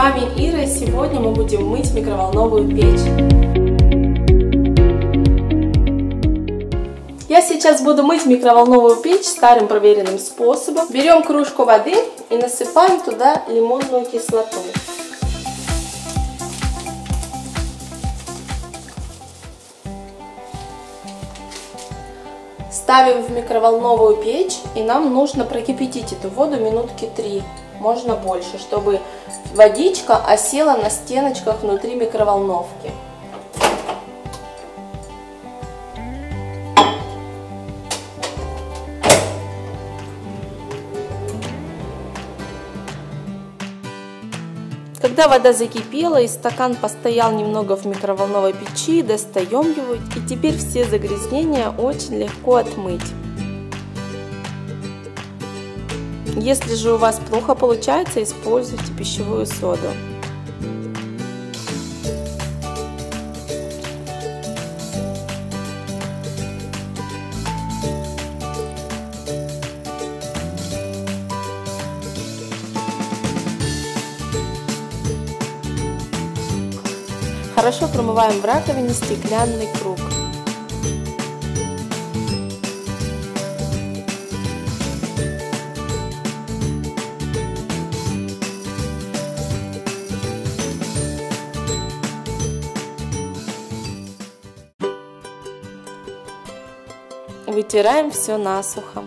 вами Ира, и сегодня мы будем мыть микроволновую печь. Я сейчас буду мыть микроволновую печь старым проверенным способом. Берем кружку воды и насыпаем туда лимонную кислоту. Ставим в микроволновую печь, и нам нужно прокипятить эту воду минутки 3, можно больше, чтобы водичка осела на стеночках внутри микроволновки. Когда вода закипела и стакан постоял немного в микроволновой печи, достаем его, и теперь все загрязнения очень легко отмыть. Если же у вас плохо получается, используйте пищевую соду. Хорошо промываем в раковине стеклянный круг. Вытираем все насухо.